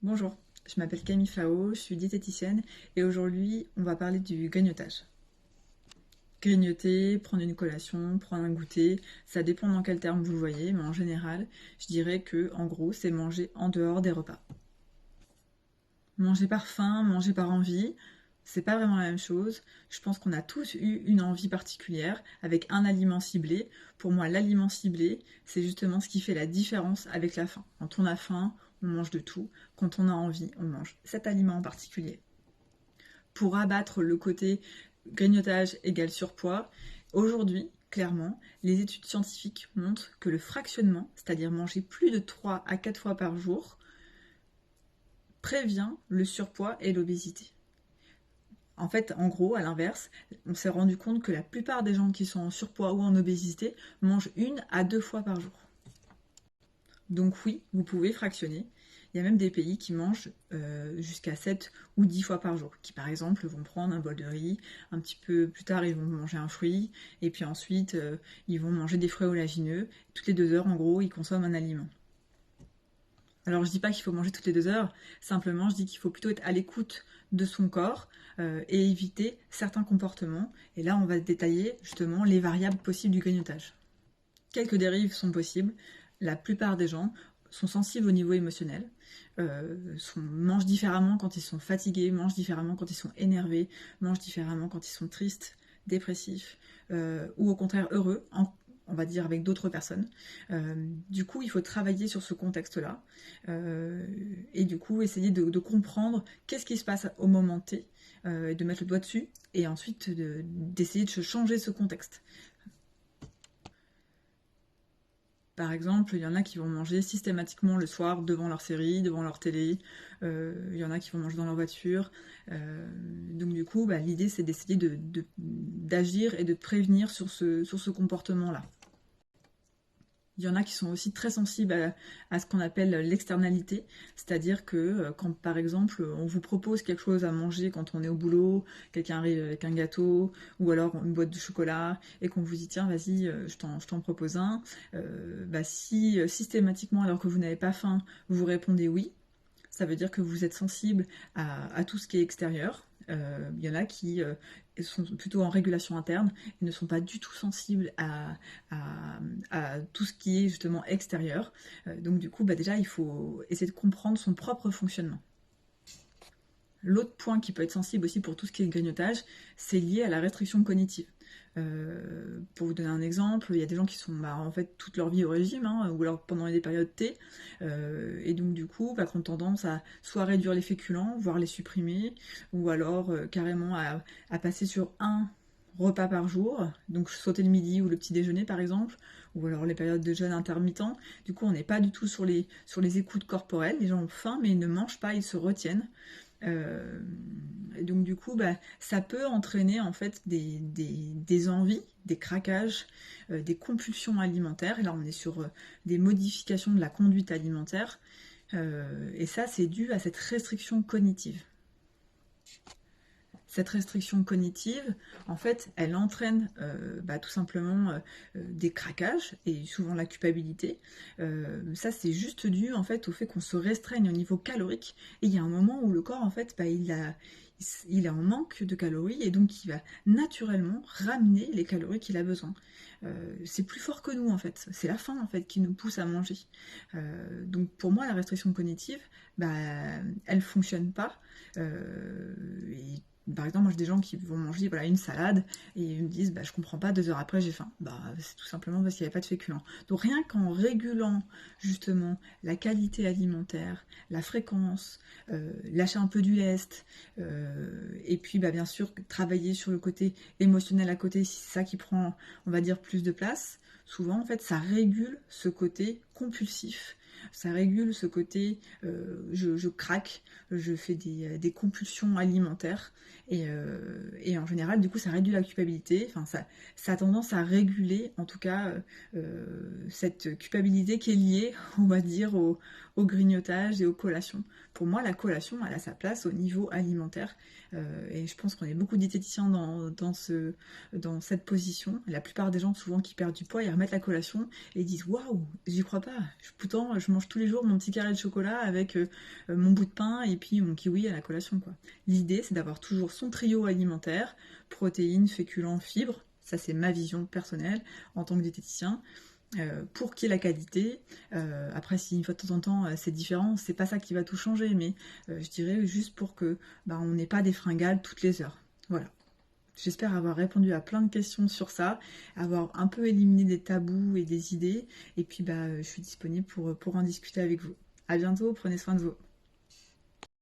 Bonjour, je m'appelle Camille Fao, je suis diététicienne et aujourd'hui on va parler du grignotage. Grignoter, prendre une collation, prendre un goûter, ça dépend dans quel terme vous le voyez, mais en général, je dirais que en gros c'est manger en dehors des repas. Manger par faim, manger par envie, c'est pas vraiment la même chose. Je pense qu'on a tous eu une envie particulière avec un aliment ciblé. Pour moi, l'aliment ciblé, c'est justement ce qui fait la différence avec la faim. Quand on a faim, on mange de tout. Quand on a envie, on mange cet aliment en particulier. Pour abattre le côté grignotage égale surpoids, aujourd'hui, clairement, les études scientifiques montrent que le fractionnement, c'est-à-dire manger plus de 3 à 4 fois par jour, prévient le surpoids et l'obésité. En fait, en gros, à l'inverse, on s'est rendu compte que la plupart des gens qui sont en surpoids ou en obésité mangent 1 à 2 fois par jour. Donc oui, vous pouvez fractionner. Il y a même des pays qui mangent jusqu'à 7 ou 10 fois par jour, qui par exemple vont prendre un bol de riz, un petit peu plus tard ils vont manger un fruit, et puis ensuite ils vont manger des fruits oléagineux. Toutes les 2 heures, en gros, ils consomment un aliment. Alors je dis pas qu'il faut manger toutes les 2 heures, simplement je dis qu'il faut plutôt être à l'écoute de son corps et éviter certains comportements. Et là on va détailler justement les variables possibles du grignotage. Quelques dérives sont possibles. La plupart des gens sont sensibles au niveau émotionnel, mangent différemment quand ils sont fatigués, mangent différemment quand ils sont énervés, mangent différemment quand ils sont tristes, dépressifs, ou au contraire heureux, on va dire avec d'autres personnes. Du coup, il faut travailler sur ce contexte-là, et du coup, essayer de comprendre qu'est-ce qui se passe au moment T, de mettre le doigt dessus, et ensuite d'essayer de changer ce contexte. Par exemple, il y en a qui vont manger systématiquement le soir devant leur série, devant leur télé. Il y en a qui vont manger dans leur voiture. Donc du coup, l'idée c'est d'essayer d'agir et de prévenir sur ce comportement-là. Il y en a qui sont aussi très sensibles à ce qu'on appelle l'externalité, c'est-à-dire que quand par exemple on vous propose quelque chose à manger quand on est au boulot, quelqu'un arrive avec un gâteau ou alors une boîte de chocolat et qu'on vous dit tiens vas-y je t'en propose un, si systématiquement alors que vous n'avez pas faim vous répondez oui, ça veut dire que vous êtes sensible à tout ce qui est extérieur. Il y en a qui sont plutôt en régulation interne et ne sont pas du tout sensibles à tout ce qui est justement extérieur. Donc du coup, déjà, il faut essayer de comprendre son propre fonctionnement. L'autre point qui peut être sensible aussi pour tout ce qui est grignotage, c'est lié à la restriction cognitive. Pour vous donner un exemple, il y a des gens qui sont en fait toute leur vie au régime, hein, ou alors pendant des périodes T, et donc du coup qui ont tendance à soit réduire les féculents, voire les supprimer, ou alors carrément à passer sur un repas par jour, donc sauter le midi ou le petit déjeuner par exemple, ou alors les périodes de jeûne intermittent. Du coup on n'est pas du tout sur les écoutes corporelles, les gens ont faim mais ils ne mangent pas, ils se retiennent. Euh, et donc du coup, ça peut entraîner en fait des envies, des craquages, des compulsions alimentaires. Et là, on est sur des modifications de la conduite alimentaire. Et ça, c'est dû à cette restriction cognitive. Cette restriction cognitive, en fait, elle entraîne tout simplement des craquages et souvent la culpabilité. Ça, c'est juste dû en fait au fait qu'on se restreigne au niveau calorique. Et il y a un moment où le corps, en fait, il est en manque de calories et donc il va naturellement ramener les calories qu'il a besoin. C'est plus fort que nous en fait, c'est la faim en fait qui nous pousse à manger. Donc pour moi la restriction cognitive, elle fonctionne pas. Et par exemple, moi j'ai des gens qui vont manger une salade et ils me disent je comprends pas, 2 heures après j'ai faim. C'est tout simplement parce qu'il n'y avait pas de féculents. Donc rien qu'en régulant justement la qualité alimentaire, la fréquence, lâcher un peu du lest, et puis bien sûr travailler sur le côté émotionnel à côté, si c'est ça qui prend, on va dire, plus de place, souvent en fait ça régule ce côté compulsif. Ça régule ce côté je craque, je fais des compulsions alimentaires et en général du coup ça réduit la culpabilité, enfin ça a tendance à réguler en tout cas cette culpabilité qui est liée on va dire au grignotage et aux collations. Pour moi la collation elle a sa place au niveau alimentaire et je pense qu'on est beaucoup de diététiciens dans cette position. La plupart des gens souvent qui perdent du poids ils remettent la collation et ils disent waouh j'y crois pas, pourtant je je mange tous les jours mon petit carré de chocolat avec mon bout de pain et puis mon kiwi à la collation, quoi. L'idée, c'est d'avoir toujours son trio alimentaire, protéines, féculents, fibres. Ça, c'est ma vision personnelle en tant que diététicien. Pour qu'il y ait la qualité. Après, si une fois de temps en temps c'est différent, c'est pas ça qui va tout changer, mais je dirais juste pour que on n'ait pas des fringales toutes les heures. Voilà. J'espère avoir répondu à plein de questions sur ça, avoir un peu éliminé des tabous et des idées, et puis je suis disponible pour en discuter avec vous. À bientôt, prenez soin de vous.